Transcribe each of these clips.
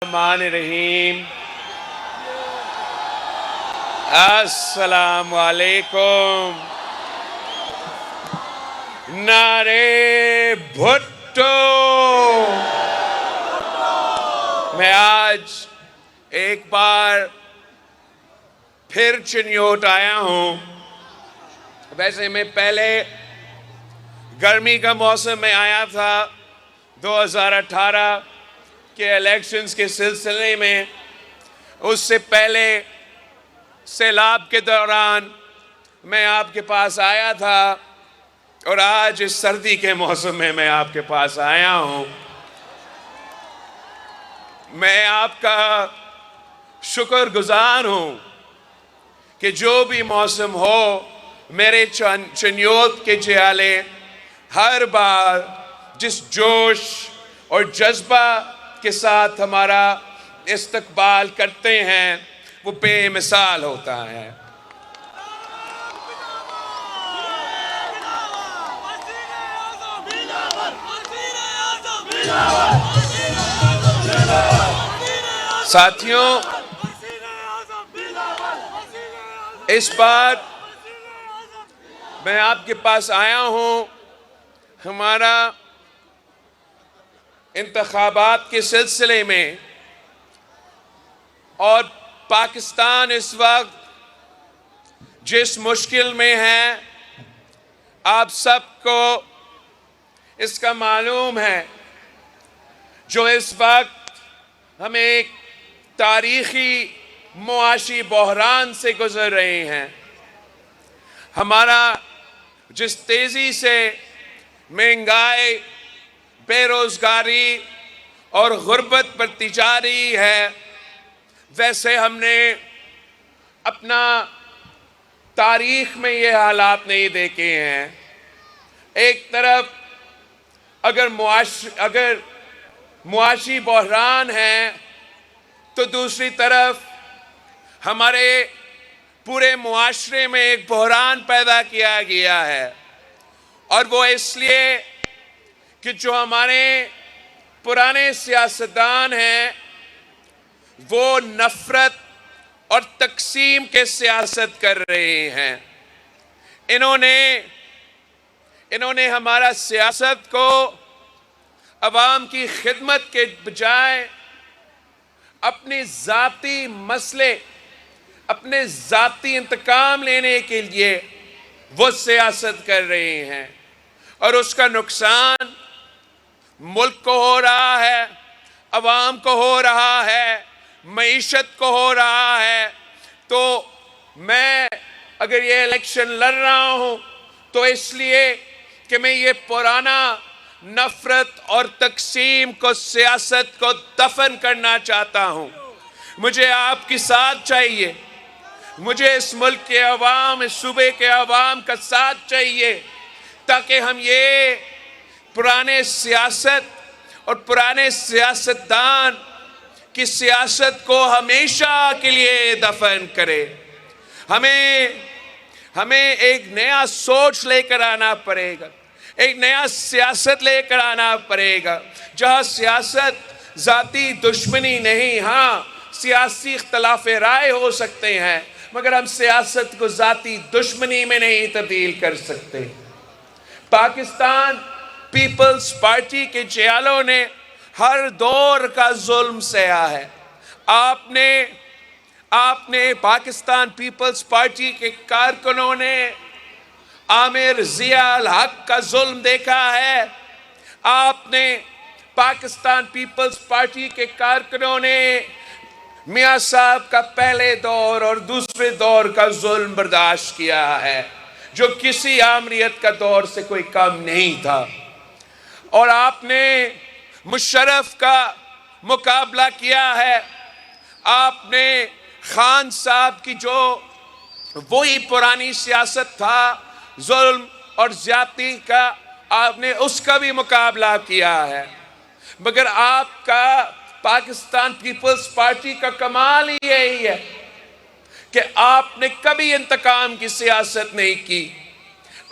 रहीम। अस्सलाम वालेकुम। नारे भुट्टो। मैं आज एक बार फिर चिन्योट आया हूं। वैसे मैं पहले गर्मी का मौसम में आया था 2018 के इलेक्शंस के सिलसिले में। उससे पहले सैलाब के दौरान मैं आपके पास आया था और आज इस सर्दी के मौसम में मैं आपके पास आया हूं। मैं आपका शुक्रगुजार हूं कि जो भी मौसम हो मेरे चिन्योत के जियाले हर बार जिस जोश और जज्बा के साथ हमारा इस्तकबाल करते हैं वो बेमिसाल होता है। साथियों, इस बार मैं आपके पास आया हूं हमारा इंतखाबात के सिलसिले में, और पाकिस्तान इस वक्त जिस मुश्किल में है आप सबको इसका मालूम है। जो इस वक्त हम एक तारीखी मुआशी बहरान से गुजर रहे हैं। हमारा जिस तेजी से महंगाई, बेरोजगारी और गुर्बत बढ़ती जा रही है, वैसे हमने अपना तारीख में ये हालात नहीं देखे हैं। एक तरफ अगर मुआशी बहरान है तो दूसरी तरफ हमारे पूरे मुआशरे में एक बहरान पैदा किया गया है। और वो इसलिए कि जो हमारे पुराने सियासतदान हैं वो नफरत और तकसीम के सियासत कर रहे हैं। इन्होंने हमारा सियासत को अवाम की खिदमत के बजाय अपने ज़ाती मसले, अपने ज़ाती इंतकाम लेने के लिए वो सियासत कर रहे हैं। और उसका नुकसान मुल्क को हो रहा है, अवाम को हो रहा है, मईशत को हो रहा है। तो मैं अगर ये इलेक्शन लड़ रहा हूं तो इसलिए कि मैं ये पुराना नफरत और तकसीम को, सियासत को दफन करना चाहता हूं। मुझे आपकी साथ चाहिए, मुझे इस मुल्क के अवाम, इस सूबे के अवाम का साथ चाहिए ताकि हम ये पुराने सियासत और पुराने सियासतदान की सियासत को हमेशा के लिए दफन करें। हमें एक नया सोच लेकर आना पड़ेगा, एक नया सियासत लेकर आना पड़ेगा जहां सियासत जाती दुश्मनी नहीं, हाँ सियासी इख्तलाफ राय हो सकते हैं मगर हम सियासत को जाती दुश्मनी में नहीं तब्दील कर सकते। पाकिस्तान पीपल्स पार्टी के जियालों ने हर दौर का जुल्म सहा है। आपने पाकिस्तान पीपल्स पार्टी के कारकुनों ने आमिर जिया अल हक का जुल्म देखा है। आपने पाकिस्तान पीपल्स पार्टी के कारकुनों ने मियां साहब का पहले दौर और दूसरे दौर का जुल्म बर्दाश्त किया है जो किसी आमरीत का दौर से कोई कम नहीं था। और आपने मुशर्रफ का मुकाबला किया है। आपने खान साहब की जो वही पुरानी सियासत था, जुल्म और ज्यादती का, आपने उसका भी मुकाबला किया है। मगर आपका पाकिस्तान पीपल्स पार्टी का कमाल ही यही है कि आपने कभी इंतकाम की सियासत नहीं की।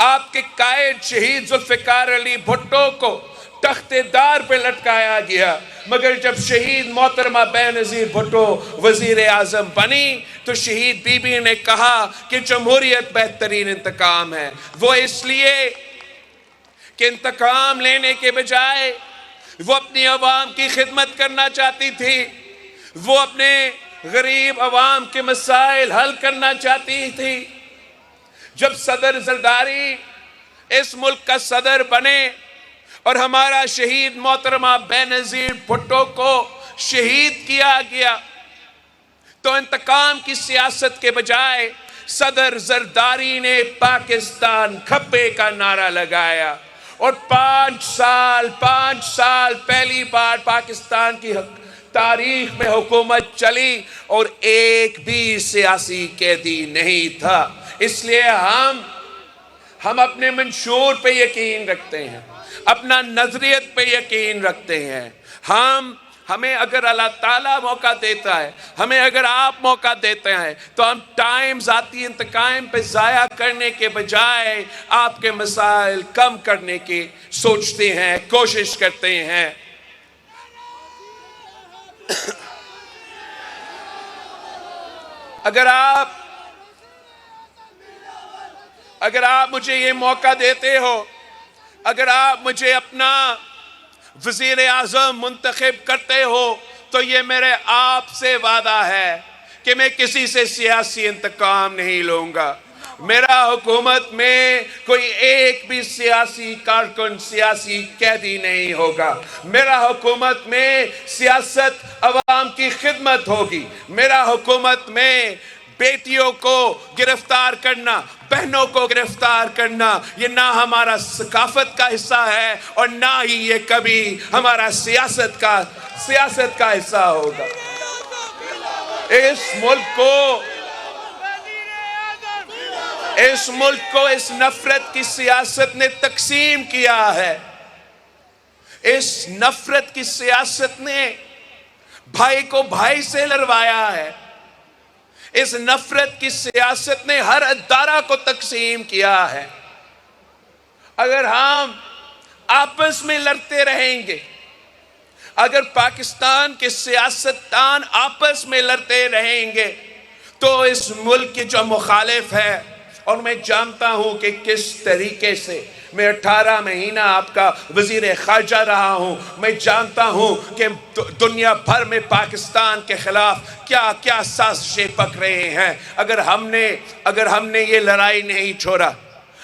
आपके कायद शहीद जुल्फिकार अली भुट्टो को तख्तेदार पे लटकाया गया मगर जब शहीद मोहतरमा बेनज़ीर भुट्टो वज़ीर आज़म बनी तो शहीद बीबी ने कहा कि जमहूरियत बेहतरीन इंतकाम है। वो इसलिए कि इंतकाम लेने के बजाय वो अपनी अवाम की खिदमत करना चाहती थी, वो अपने गरीब अवाम के मसाइल हल करना चाहती थी। जब सदर जरदारी इस मुल्क का सदर बने और हमारा शहीद मोहतरमा बेनज़ीर भुट्टो को शहीद किया गया तो इंतकाम की सियासत के बजाय सदर जरदारी ने पाकिस्तान खप्पे का नारा लगाया और 5 साल पहली बार पाकिस्तान की तारीख में हुकूमत चली और एक भी सियासी कैदी नहीं था। इसलिए हम अपने मंशूर पे यकीन रखते हैं, अपना नजरियत पे यकीन रखते हैं। हमें अगर अल्लाह ताला मौका देता है, हमें अगर आप मौका देते हैं तो हम टाइम ज़ाती इंतकाम पे ज़ाया करने के बजाय आपके मसाइल कम करने की सोचते हैं, कोशिश करते हैं। अगर आप मुझे ये मौका देते हो, अगर आप मुझे अपना वज़ीर आज़म मुंतखब करते हो तो ये मेरे आपसे वादा है कि मैं किसी से सियासी इंतकाम नहीं लूँगा। मेरा हुकूमत में कोई एक भी सियासी कारकुन, सियासी कैदी नहीं होगा। मेरा हुकूमत में सियासत अवाम की खिदमत होगी। मेरा हुकूमत में बेटियों को गिरफ्तार करना, बहनों को गिरफ्तार करना, ये ना हमारा सकाफत का हिस्सा है और ना ही ये कभी हमारा सियासत का हिस्सा होगा। इस मुल्क को इस नफरत की सियासत ने तकसीम किया है। इस नफरत की सियासत ने भाई को भाई से लड़वाया है। इस नफरत की सियासत ने हर अदारा को तकसीम किया है। अगर हम आपस में लड़ते रहेंगे, अगर पाकिस्तान के सियासतदान आपस में लड़ते रहेंगे तो इस मुल्क के जो मुखालिफ है, और मैं जानता हूं कि किस तरीके से मैं 18 महीना आपका वजीर खारजा रहा हूं, मैं जानता हूं कि दुनिया भर में पाकिस्तान के खिलाफ क्या क्या साजिशें पक रहे हैं। अगर हमने ये लड़ाई नहीं छोड़ा,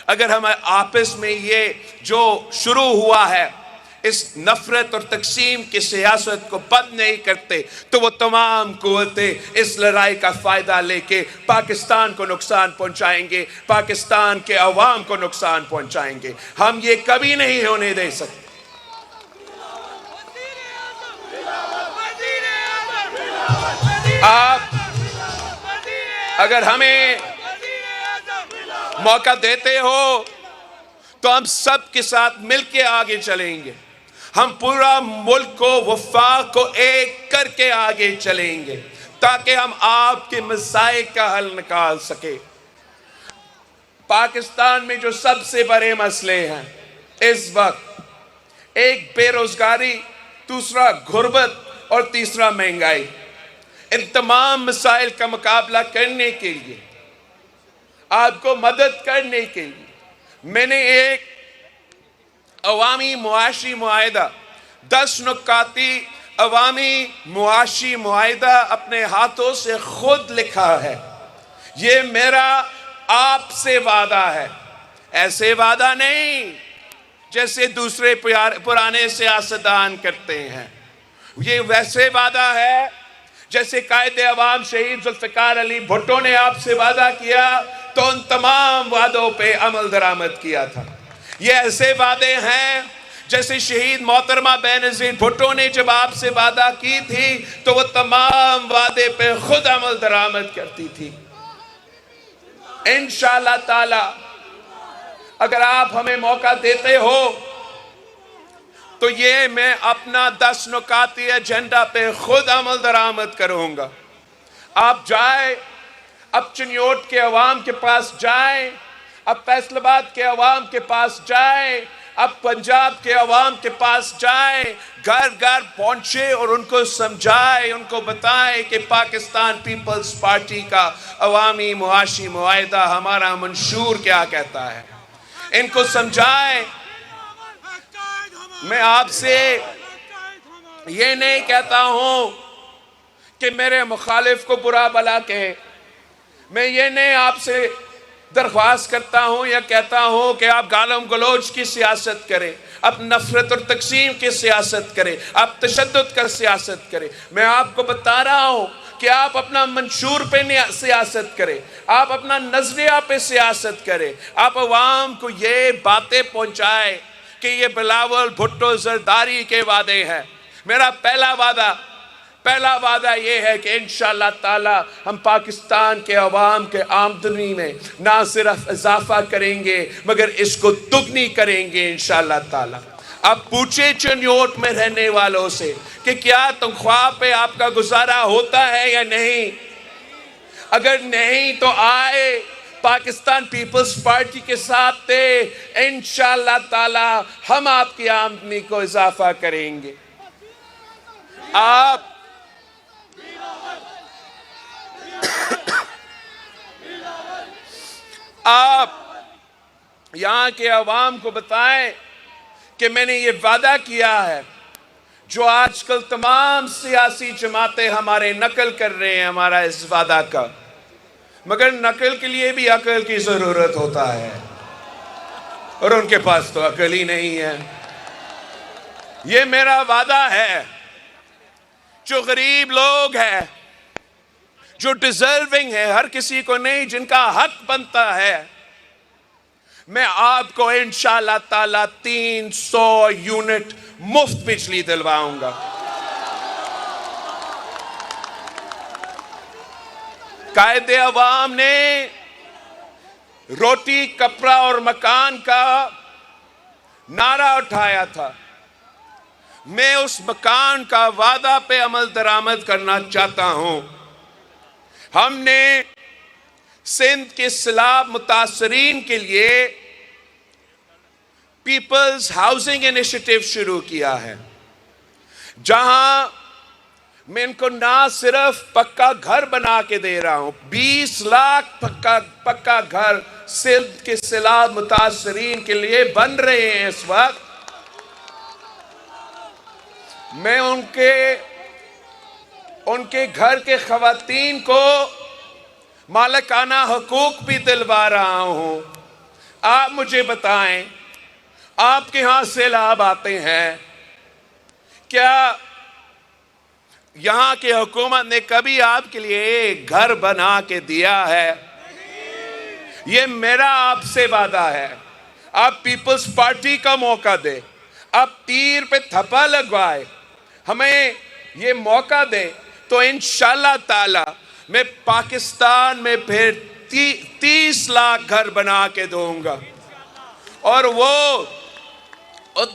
अगर हम आपस में ये जो शुरू हुआ है इस नफरत और तकसीम की सियासत को बंद नहीं करते तो वो तमाम कुव्वतें इस लड़ाई का फ़ायदा लेके पाकिस्तान को नुकसान पहुंचाएंगे, पाकिस्तान के अवाम को नुकसान पहुंचाएंगे। हम ये कभी नहीं होने दे सकते। आप अगर हमें मौका देते हो तो हम सब के साथ मिलके आगे चलेंगे। हम पूरा मुल्क को, वफाक को एक करके आगे चलेंगे ताकि हम आपके मसाइल का हल निकाल सके। पाकिस्तान में जो सबसे बड़े मसले हैं इस वक्त, एक बेरोजगारी, दूसरा गुर्बत और तीसरा महंगाई। इन तमाम मसाइल का मुकाबला करने के लिए, आपको मदद करने के लिए मैंने एक अवामी मुआशी मुआहिदा, 10 नुकाती अवामी मुआशी मुआहिदा अपने हाथों से खुद लिखा है। ये मेरा आपसे वादा है, ऐसे वादा नहीं जैसे दूसरे पुराने सियासतदान करते हैं। ये वैसे वादा है जैसे कायदे अवाम शहीद जुल्फ़िकार अली भुट्टो ने आपसे वादा किया तो उन तमाम वादों पे अमल दरामद किया था। ये ऐसे वादे हैं जैसे शहीद मोहतरमा बेनज़ीर भुट्टो ने जब आपसे वादा की थी तो वो तमाम वादे पे खुद अमल दरामद करती थी। इंशाअल्लाह ताला अगर आप हमें मौका देते हो तो ये मैं अपना 10 नुकाती एजेंडा पे खुद अमल दरामद करूंगा। आप जाए, अब चिन्योट के अवाम के पास जाए, अब फैसलाबाद के अवाम के पास जाए, अब पंजाब के अवाम के पास जाए, घर घर पहुंचे और उनको समझाए, उनको बताए कि पाकिस्तान पीपल्स पार्टी का अवामी मुआशी मुआहिदा, हमारा मंशूर क्या कहता है, इनको समझाए। मैं आपसे ये नहीं कहता हूं कि मेरे मुखालिफ को बुरा भला कहे, मैं ये नहीं आपसे दरख्वास्त करता हूं या कहता हूं कि आप गालम गलोच की सियासत करें, आप नफरत और तकसीम की सियासत करें, आप तशद्दुद कर सियासत करें। मैं आपको बता रहा हूं कि आप अपना मंशूर पे सियासत करें, आप अपना नजरिया पे सियासत करें, आप अवाम को ये बातें पहुंचाए कि ये बिलावल भुट्टो जरदारी के वादे हैं। मेरा पहला वादा ये है कि इंशाअल्लाह ताला हम पाकिस्तान के अवाम के आमदनी में ना सिर्फ इजाफा करेंगे मगर इसको दुगनी करेंगे इंशाअल्लाह ताला। अब पूछे चिन्योट में रहने वालों से कि क्या तनख्वाह पे आपका गुजारा होता है या नहीं। अगर नहीं तो आए पाकिस्तान पीपल्स पार्टी के साथ थे, इंशाअल्लाह ताला हम आपकी आमदनी को इजाफा करेंगे। आप यहाँ के अवाम को बताएं कि मैंने ये वादा किया है, जो आजकल तमाम सियासी जमातें हमारे नकल कर रहे हैं हमारा इस वादा का, मगर नकल के लिए भी अकल की जरूरत होता है और उनके पास तो अकल ही नहीं है। ये मेरा वादा है, जो गरीब लोग हैं, जो डिजर्विंग है, हर किसी को नहीं, जिनका हक बनता है, मैं आपको इंशाअल्लाह ताला 300 यूनिट मुफ्त बिजली दिलवाऊंगा। कायदे अवाम ने रोटी कपड़ा और मकान का नारा उठाया था, मैं उस मकान का वादा पे अमल दरामद करना चाहता हूं। हमने सिंध के सैलाब मुतासरीन के लिए पीपल्स हाउसिंग इनिशिएटिव शुरू किया है, जहां मैं इनको ना सिर्फ पक्का घर बना के दे रहा हूं, 20 लाख पक्का घर सिंध के सैलाब मुतासरीन के लिए बन रहे हैं इस वक्त। मैं उनके घर के खवातीन को मालिकाना हुकूक भी दिलवा रहा हूं। आप मुझे बताएं, आपके यहां सैलाब आते हैं, क्या यहां की हुकूमत ने कभी आपके लिए घर बना के दिया है? ये मेरा आपसे वादा है। आप पीपल्स पार्टी का मौका दे, आप तीर पे थप्पा लगवाए, हमें ये मौका दे, तो इंशाअल्लाह ताला मैं पाकिस्तान में फिर 30 लाख घर बना के दूंगा। और वो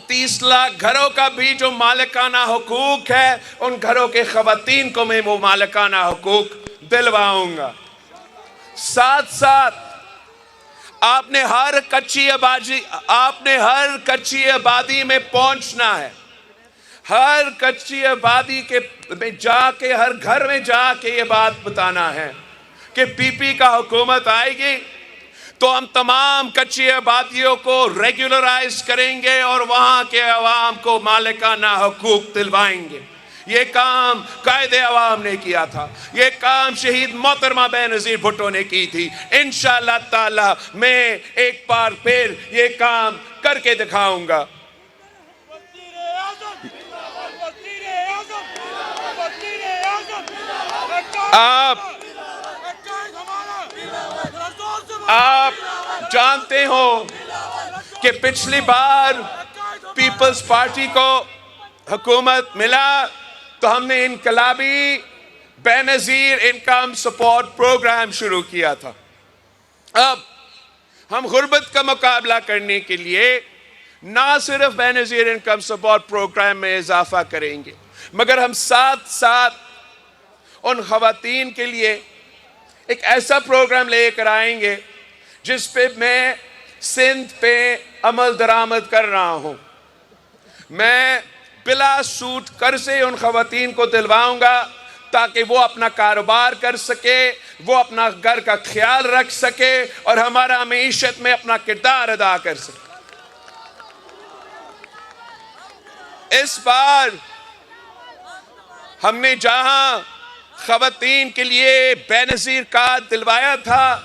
30 लाख घरों का भी जो मालिकाना हुकूक है, उन घरों के खवातीन को मैं वो मालिकाना हुकूक दिलवाऊंगा। साथ साथ आपने हर कच्ची आबादी में पहुंचना है, हर कच्ची आबादी में जाके, हर घर में जाके ये बात बताना है कि पीपी का हुकूमत आएगी तो हम तमाम कच्ची आबादियों को रेगुलराइज करेंगे और वहां के अवाम को मालिकाना हुकूक दिलवाएंगे। ये काम कायदे अवाम ने किया था, ये काम शहीद मोहतरमा बेनज़ीर भुट्टो ने की थी। इंशाअल्लाह ताला मैं एक बार फिर ये काम करके दिखाऊंगा। आप जानते हो कि पिछली बार पीपल्स पार्टी को हुकूमत मिला तो हमने इनकलाबी बेनज़ीर इनकम सपोर्ट प्रोग्राम शुरू किया था। अब हम गुर्बत का मुकाबला करने के लिए ना सिर्फ बेनज़ीर इनकम सपोर्ट प्रोग्राम में इजाफा करेंगे, मगर हम साथ साथ उन खवातीन के लिए एक ऐसा प्रोग्राम लेकर आएंगे जिस पे मैं सिंध पे अमल दरामद कर रहा हूं। मैं बिला सूद कर्जे उन खवातीन को दिलवाऊंगा ताकि वो अपना कारोबार कर सके, वो अपना घर का ख्याल रख सके और हमारा मईशत में अपना किरदार अदा कर सके। इस बार हमने जहां खवातीन के लिए बेनज़ीर कार्ड दिलवाया था,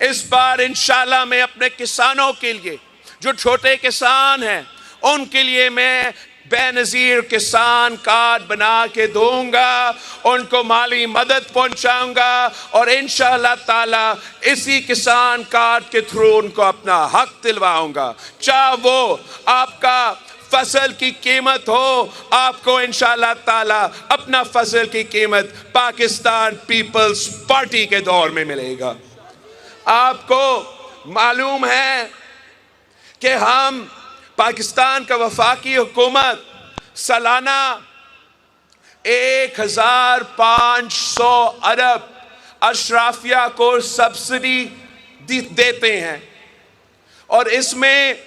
इस बार इंशाल्लाह मैं अपने किसानों के लिए, जो छोटे किसान हैं, उनके लिए मैं बेनज़ीर किसान कार्ड बना के दूंगा, उनको माली मदद पहुंचाऊंगा और इंशाअल्लाह ताला इसी किसान कार्ड के थ्रू उनको अपना हक दिलवाऊंगा। चाहे वो आपका फसल की कीमत हो, आपको इंशाअल्लाह ताला अपना फसल की कीमत पाकिस्तान पीपल्स पार्टी के दौर में मिलेगा। आपको मालूम है कि हम पाकिस्तान का वफाकी हुकूमत सालाना 1500 अरब अशराफिया को सब्सिडी देते हैं और इसमें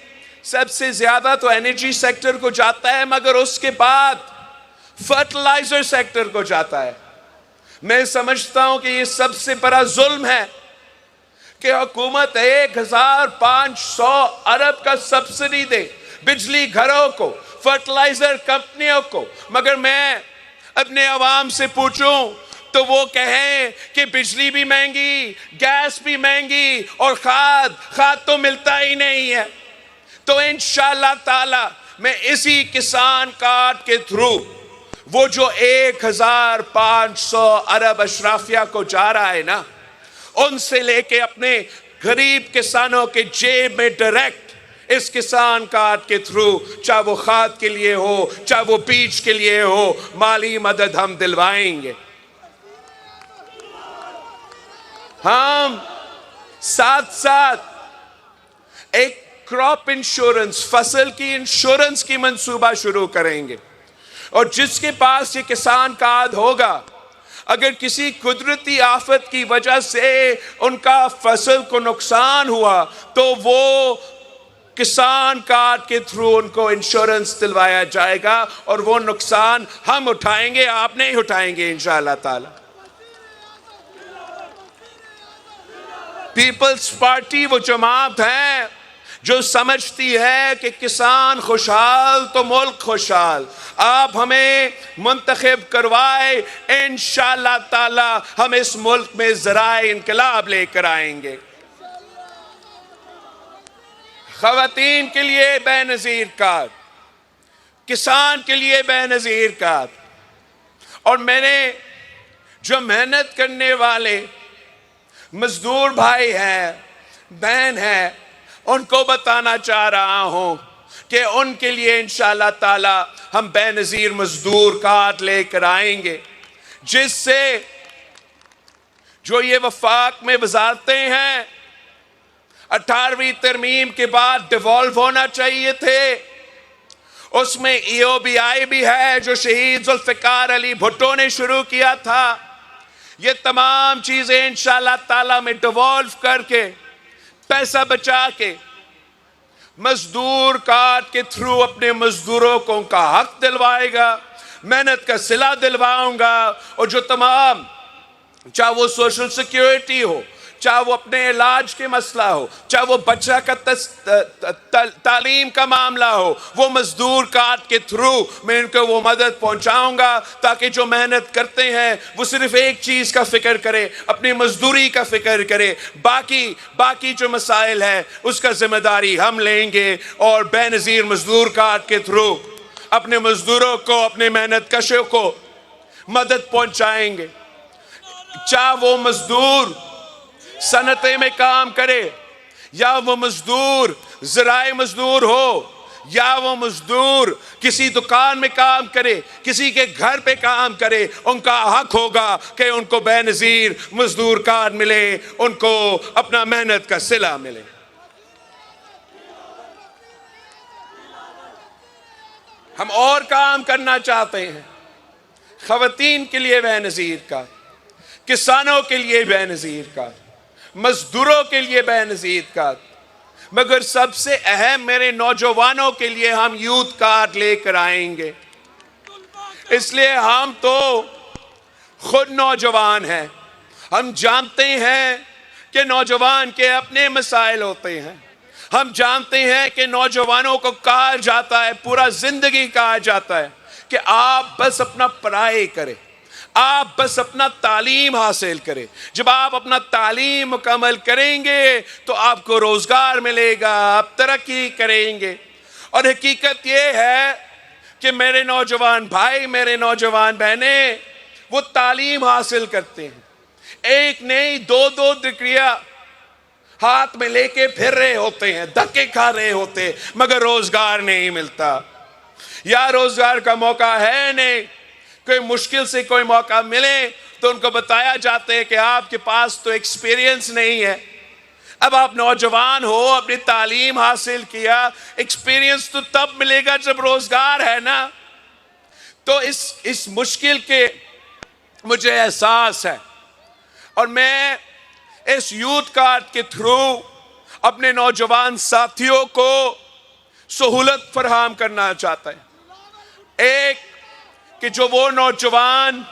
सबसे ज्यादा तो एनर्जी सेक्टर को जाता है, मगर उसके बाद फर्टिलाइजर सेक्टर को जाता है। मैं समझता हूं कि ये सबसे बड़ा जुल्म है कि हुकूमत 1500 अरब का सब्सिडी दे बिजली घरों को, फर्टिलाइजर कंपनियों को, मगर मैं अपने अवाम से पूछूं तो वो कहें कि बिजली भी महंगी, गैस भी महंगी और खाद तो मिलता ही नहीं है। तो इंशाअल्लाह ताला मैं इसी किसान कार्ड के थ्रू वो जो 1500 अरब अशराफिया को जा रहा है ना, उनसे लेके अपने गरीब किसानों के जेब में डायरेक्ट इस किसान कार्ड के थ्रू, चाहे वो खाद के लिए हो, चाहे वो बीज के लिए हो, माली मदद हम दिलवाएंगे। हम साथ साथ एक क्रॉप इंश्योरेंस, फसल की इंश्योरेंस की मंसूबा शुरू करेंगे और जिसके पास ये किसान कार्ड होगा, अगर किसी कुदरती आफत की वजह से उनका फसल को नुकसान हुआ तो वो किसान कार्ड के थ्रू उनको इंश्योरेंस दिलवाया जाएगा और वो नुकसान हम उठाएंगे, आप नहीं उठाएंगे इंशाअल्लाह ताला। पीपल्स पार्टी वो जमात है जो समझती है कि किसान खुशहाल तो मुल्क खुशहाल। आप हमें मुंतखब करवाए, इंशाअल्लाह ताला हम इस मुल्क में ज़राए इनकलाब लेकर आएंगे। खवातीन के लिए बेनज़ीर कार्ड, किसान के लिए बेनज़ीर कार्ड, और मैंने जो मेहनत करने वाले मजदूर भाई हैं, बहन हैं, उनको बताना चाह रहा हूं कि उनके लिए इंशाअल्लाह ताला हम बेनज़ीर मजदूर कार्ड लेकर आएंगे, जिससे जो ये वफाक में वजारतें हैं 18वीं तरमीम के बाद डिवॉल्व होना चाहिए थे, उसमें EOBI भी है जो शहीद जुल्फ़िकार अली भुट्टो ने शुरू किया था। ये तमाम चीजें इंशाअल्लाह ताला में डिवॉल्व करके पैसा बचा के मजदूर कार्ड के थ्रू अपने मजदूरों को उनका हक दिलवाएगा, मेहनत का सिला दिलवाऊंगा। और जो तमाम, चाहे वो सोशल सिक्योरिटी हो, चाहे वो अपने इलाज के मसला हो, चाहे वो बच्चा का तालीम का मामला हो, वो मजदूर कार्ड के थ्रू मैं इनको वो मदद पहुंचाऊंगा ताकि जो मेहनत करते हैं वो सिर्फ एक चीज़ का फिक्र करे, अपनी मजदूरी का फिक्र करे, बाकी जो मसाइल है उसका जिम्मेदारी हम लेंगे और बेनज़ीर मजदूर कार्ड के थ्रू अपने मजदूरों को, अपने मेहनत कशों को मदद पहुंचाएंगे। चाहे वो मजदूर सनते में काम करे, या वो मजदूर ज़राए मजदूर हो, या वो मजदूर किसी दुकान में काम करे, किसी के घर पे काम करे, उनका हक होगा कि उनको बेनज़ीर मजदूर कार्ड मिले, उनको अपना मेहनत का सिला मिले। हम और काम करना चाहते हैं। खवातीन के लिए बेनज़ीर कार्ड, किसानों के लिए बेनज़ीर कार्ड, मजदूरों के लिए बेनज़ीर कार्ड, मगर सबसे अहम मेरे नौजवानों के लिए हम यूथ कार्ड लेकर आएंगे। इसलिए हम तो खुद नौजवान हैं, हम जानते हैं कि नौजवान के अपने मसाइल होते हैं। हम जानते हैं कि नौजवानों को कहा जाता है, पूरा जिंदगी कहा जाता है कि आप बस अपना पढ़ाई करें, आप बस अपना तालीम हासिल करें। जब आप अपना तालीम मुकम्मल करेंगे तो आपको रोजगार मिलेगा, आप तरक्की करेंगे। और हकीकत यह है कि मेरे नौजवान भाई, मेरे नौजवान बहनें, वो तालीम हासिल करते हैं, एक नहीं दो दो डिग्रियां हाथ में लेके फिर रहे होते हैं, धक्के खा रहे होते हैं, मगर रोजगार नहीं मिलता। या रोजगार का मौका है नहीं, कोई मुश्किल से कोई मौका मिले तो उनको बताया जाता है कि आपके पास तो एक्सपीरियंस नहीं है। अब आप नौजवान हो, अपनी तालीम हासिल किया, एक्सपीरियंस तो तब मिलेगा जब रोजगार है ना। तो इस मुश्किल के मुझे एहसास है, और मैं इस यूथ कार्ड के थ्रू अपने नौजवान साथियों को सहूलत फराहम करना चाहता है। एक कि जो वो नौजवान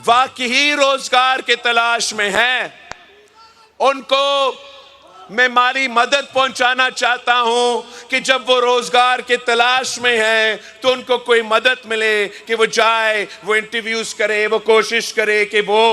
वाकई रोजगार के तलाश में हैं, उनको मैं माली मदद पहुंचाना चाहता हूं कि जब वो रोजगार के तलाश में हैं तो उनको कोई मदद मिले कि वो जाए, वो इंटरव्यूज करे, वो कोशिश करे कि वो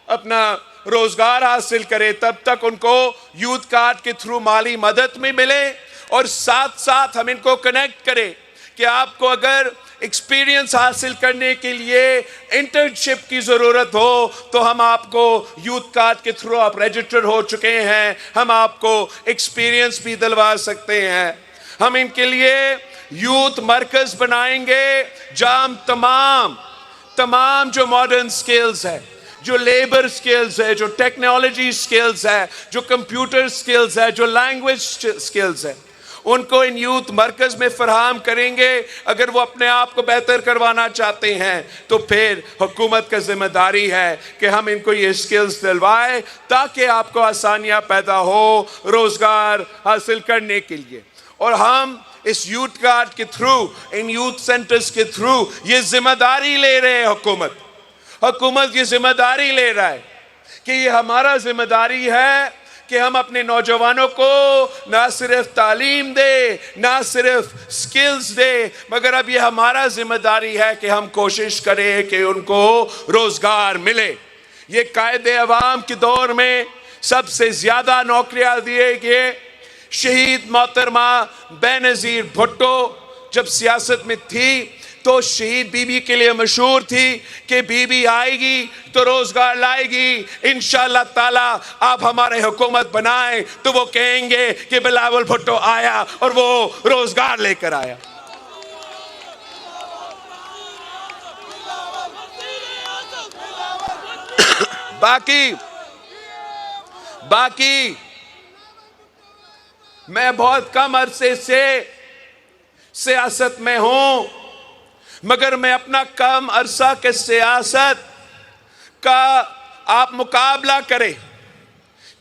अपना रोजगार हासिल करे। तब तक उनको यूथ कार्ड के थ्रू माली मदद में मिले, और साथ साथ हम इनको कनेक्ट करें कि आपको अगर एक्सपीरियंस हासिल करने के लिए इंटर्नशिप की जरूरत हो तो हम आपको यूथ कार्ड के थ्रू, आप रजिस्टर हो चुके हैं, हम आपको एक्सपीरियंस भी दिलवा सकते हैं। हम इनके लिए यूथ मरकज बनाएंगे जहां तमाम जो मॉडर्न स्किल्स है, जो लेबर स्किल्स है, जो टेक्नोलॉजी स्किल्स है, जो कंप्यूटर स्किल्स है, जो लैंग्वेज स्किल्स है, उनको इन यूथ मरकज में फराहम करेंगे। अगर वो अपने आप को बेहतर करवाना चाहते हैं तो फिर हुकूमत का जिम्मेदारी है कि हम इनको ये स्किल्स दिलवाएं ताकि आपको आसानियां पैदा हो रोजगार हासिल करने के लिए। और हम इस यूथ कार्ड के थ्रू, इन यूथ सेंटर्स के थ्रू ये जिम्मेदारी ले रहे हैं। हुकूमत ये जिम्मेदारी ले रहा है कि ये हमारा जिम्मेदारी है कि हम अपने नौजवानों को ना सिर्फ तालीम दे, ना सिर्फ स्किल्स दे, मगर अब ये हमारा जिम्मेदारी है कि हम कोशिश करें कि उनको रोजगार मिले। ये कायदे अवाम के दौर में सबसे ज्यादा नौकरियां दिए गए शहीद मोहतरमा बेनजीर भुट्टो जब सियासत में थी तो शहीद बीबी के लिए मशहूर थी कि बीबी आएगी तो रोजगार लाएगी, इंशाअल्लाह ताला आप हमारे हुकूमत बनाए तो वो कहेंगे कि बिलावल भुट्टो आया और वो रोजगार लेकर आया। बाकी मैं बहुत कम अरसे से सियासत में हूं, मगर मैं अपना कम अरसा के सियासत का आप मुकाबला करें,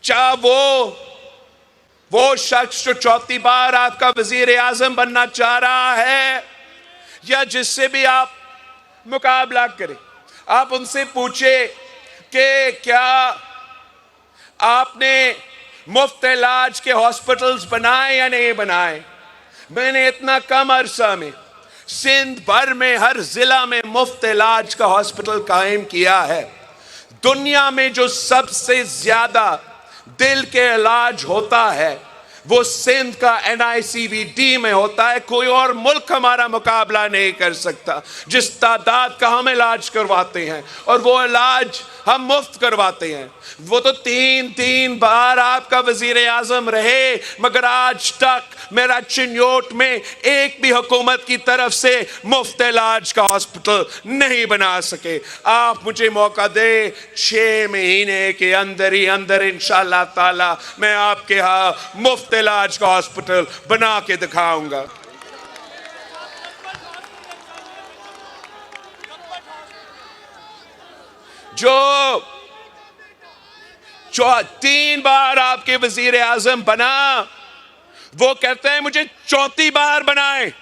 चाहे वो शख्स जो चौथी बार आपका वजीर आजम बनना चाह रहा है या जिससे भी आप मुकाबला करें, आप उनसे पूछे कि क्या आपने मुफ्त इलाज के हॉस्पिटल्स बनाए या नहीं बनाए। मैंने इतना कम अरसा में सिंध भर में हर जिला में मुफ्त इलाज का हॉस्पिटल कायम किया है। दुनिया में जो सबसे ज्यादा दिल के इलाज होता है वो सिंध का NICVD में होता है। कोई और मुल्क हमारा मुकाबला नहीं कर सकता जिस तादाद का हम इलाज करवाते हैं, और वो इलाज हम मुफ्त करवाते हैं। वो तो तीन बार आपका वजीर आजम रहे, मगर आज तक मेरा चिन्योट में एक भी हुकूमत की तरफ से मुफ्त इलाज का हॉस्पिटल नहीं बना सके। आप मुझे मौका दे, 6 महीने के अंदर ही अंदर इंशाअल्लाह ताला मैं आपके यहाँ मुफ्त इलाज का हॉस्पिटल बना के दिखाऊंगा। जो 3 बार आपके वजीर आजम बना वो कहते हैं मुझे चौथी बार बनाए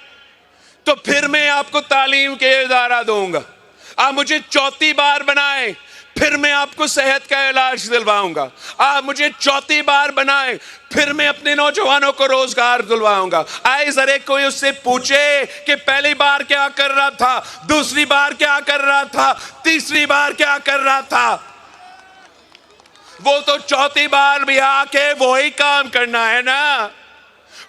तो फिर मैं आपको तालीम के इदारा दूंगा। आप मुझे चौथी बार बनाए फिर मैं आपको सेहत का इलाज दिलवाऊंगा। आप मुझे चौथी बार बनाए फिर मैं अपने नौजवानों को रोजगार दिलवाऊंगा। आए जरे कोई उससे पूछे कि पहली बार क्या कर रहा था, दूसरी बार क्या कर रहा था, तीसरी बार क्या कर रहा था। वो तो चौथी बार भी आके वही काम करना है ना।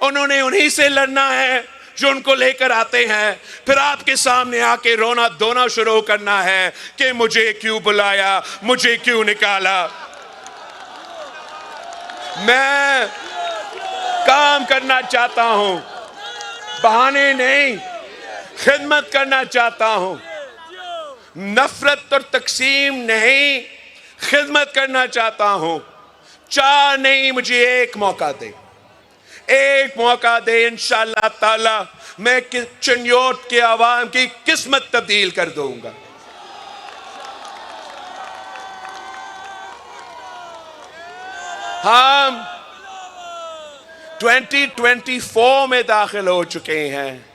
उन्होंने उन्हीं से लड़ना है जो उनको लेकर आते हैं। फिर आपके सामने आके रोना धोना शुरू करना है कि मुझे क्यों बुलाया, मुझे क्यों निकाला। मैं काम करना चाहता हूं, बहाने नहीं, खिदमत करना चाहता हूं। नफरत और तकसीम नहीं, खिदमत करना चाहता हूं। चार नहीं, मुझे एक मौका दे, एक मौका दे। इंशाअल्लाह ताला मैं चिन्योट के आवाम की किस्मत तब्दील कर दूंगा। हम 2024 में दाखिल हो चुके हैं।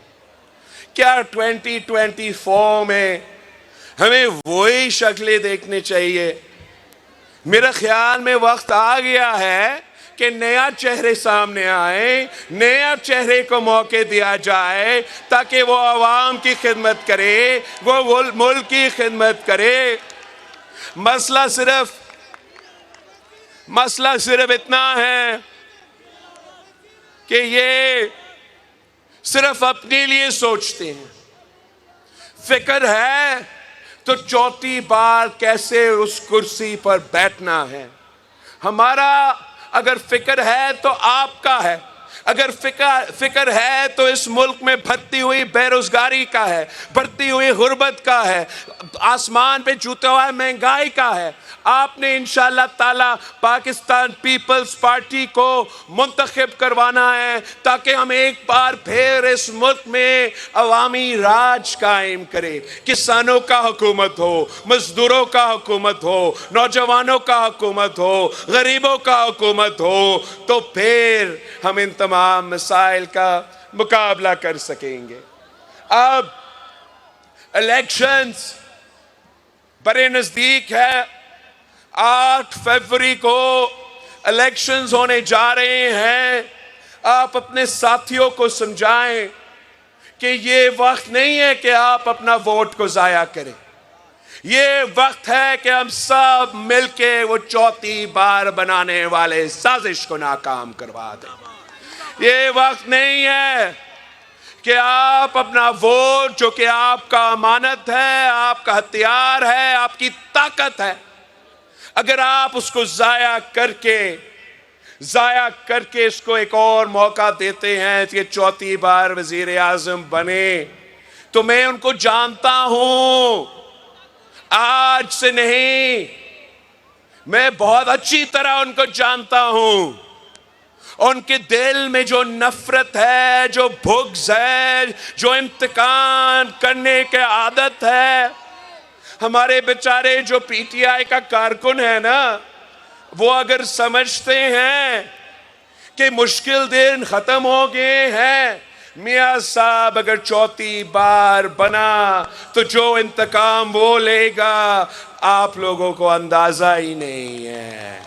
क्या 2024 में हमें वही शक्लें देखने चाहिए? मेरा ख्याल में वक्त आ गया है कि नया चेहरे सामने आए, नया चेहरे को मौके दिया जाए ताकि वो आवाम की खिदमत करे, वो मुल्क की खिदमत करे। मसला सिर्फ इतना है कि ये सिर्फ अपने लिए सोचते हैं। फिक्र है तो चौथी बार कैसे उस कुर्सी पर बैठना है। हमारा अगर फिक्र है तो आपका है, अगर फिक्र है तो इस मुल्क में बढ़ती हुई बेरोजगारी का है, बढ़ती हुई गुर्बत का है, आसमान पे छूता हुआ महंगाई का है। आपने इंशाअल्लाह ताला पाकिस्तान पीपल्स पार्टी को मुंतखब करवाना है ताकि हम एक बार फिर इस मुल्क में अवामी राज कायम करें। किसानों का हुकूमत हो, मजदूरों का हुकूमत हो, नौजवानों का हुकूमत हो, गरीबों का हुकूमत हो, तो फिर हम इन तमाम मसाइल का मुकाबला कर सकेंगे। अब इलेक्शंस बड़े नजदीक है। 8 फरवरी को इलेक्शंस होने जा रहे हैं। आप अपने साथियों को समझाएं कि ये वक्त नहीं है कि आप अपना वोट को जाया करें। ये वक्त है कि हम सब मिलके वो चौथी बार बनाने वाले साजिश को नाकाम करवा दें। ये वक्त नहीं है कि आप अपना वोट, जो कि आपका अमानत है, आपका हथियार है, आपकी ताकत है, अगर आप उसको जाया करके इसको एक और मौका देते हैं कि चौथी बार वजीर आजम बने, तो मैं उनको जानता हूं, आज से नहीं, मैं बहुत अच्छी तरह उनको जानता हूं। उनके दिल में जो नफरत है, जो बुग़्ज़ है, जो इंतकाम करने की आदत है। हमारे बेचारे जो पीटीआई का कारकुन है ना, वो अगर समझते हैं कि मुश्किल दिन खत्म हो गए हैं, मियां साहब अगर चौथी बार बना तो जो इंतकाम वो लेगा आप लोगों को अंदाजा ही नहीं है।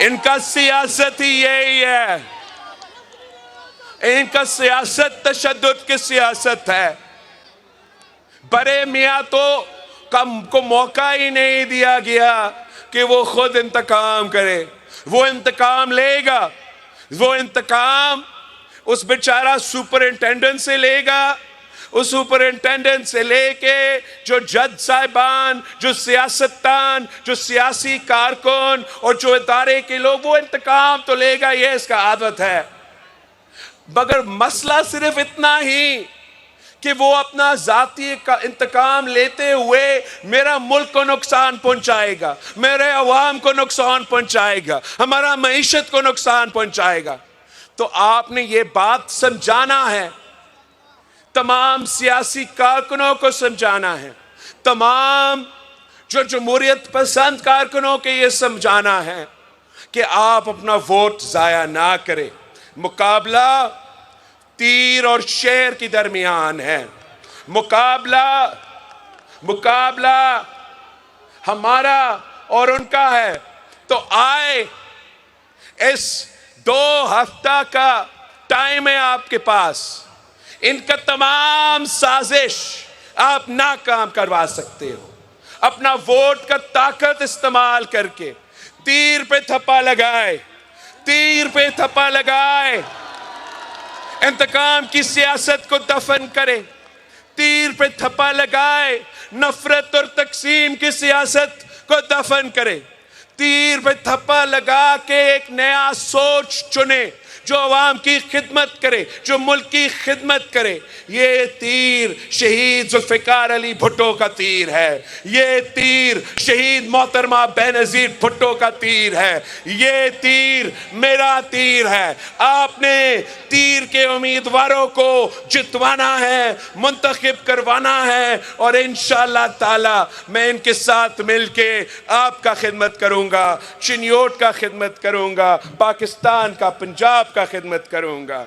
इनका सियासत ही यही है। इनका सियासत तशद्दुद की सियासत है। बड़े मियाँ तो कम को मौका ही नहीं दिया गया कि वो खुद इंतकाम करे। वो इंतकाम लेगा, वो इंतकाम उस बेचारा सुपरिंटेंडेंट से लेगा। उस सुपरिंटेंडेंट से लेके जो जज साहिबान, जो सियासतदान, जो सियासी कारकुन और जो इदारे के लोग, वो इंतकाम तो लेगा, ये इसका आदत है। मगर मसला सिर्फ इतना ही कि वो अपना जाती का इंतकाम लेते हुए मेरा मुल्क को नुकसान पहुंचाएगा, मेरे अवाम को नुकसान पहुंचाएगा, हमारा मईशत को नुकसान पहुंचाएगा। तो आपने ये बात समझाना है, तमाम सियासी कारकुनों को समझाना है, तमाम जो जमहूरियत पसंद कारकुनों के ये समझाना है। कि आप अपना वोट जाया ना करें। मुकाबला तीर और शेर के दरमियान है। मुकाबला हमारा और उनका है। तो आए, इस 2 हफ्ता का टाइम है आपके पास। इनका तमाम साजिश आप नाकाम करवा सकते हो। अपना वोट का ताकत इस्तेमाल करके तीर पे थप्पा लगाए, इंतकाम की सियासत को दफन करे। तीर पे थप्पा लगाए, नफरत और तकसीम की सियासत को दफन करे। तीर पे थप्पा लगा के एक नया सोच चुने जो अवाम की खिदमत करे, जो मुल्क की खिदमत करे। ये तीर शहीद जुल्फिकार अली भुट्टो का तीर है। ये तीर शहीद मोहतरमा बेनजीर भुट्टो का तीर है। ये तीर मेरा तीर है। आपने तीर के उम्मीदवारों को जितवाना है, मुंतखब करवाना है, और इंशाअल्लाह ताला मैं इनके साथ मिलके आपका खिदमत करूंगा, चिन्योट का खिदमत करूंगा, पाकिस्तान का, पंजाब का खिदमत करूंगा।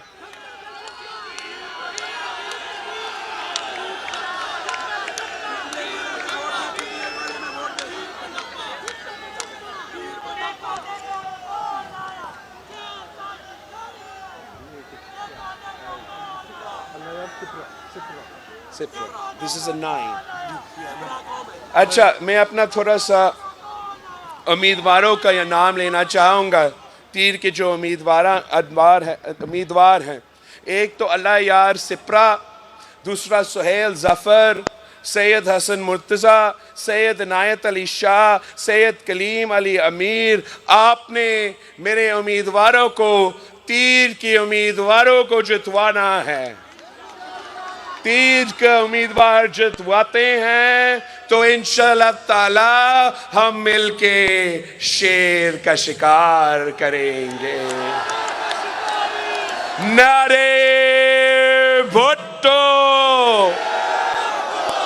This is a 9. अच्छा, मैं अपना थोड़ा सा उम्मीदवारों का यह नाम लेना चाहूँगा। तीर के जो उम्मीदवार हैं, एक तो अल्लाह यार सिप्रा, दूसरा सुहेल ज़फ़र, सैयद हसन मुर्तज़ा, सैयद नायत अली शाह, सैयद कलीम अली अमीर। आपने मेरे उम्मीदवारों को, तीर के उम्मीदवारों को जितवाना है। तीर का उम्मीदवार जितवाते हैं तो इंशाअल्लाह ताला हम मिलके शेर का शिकार करेंगे। नारे भुट्टो।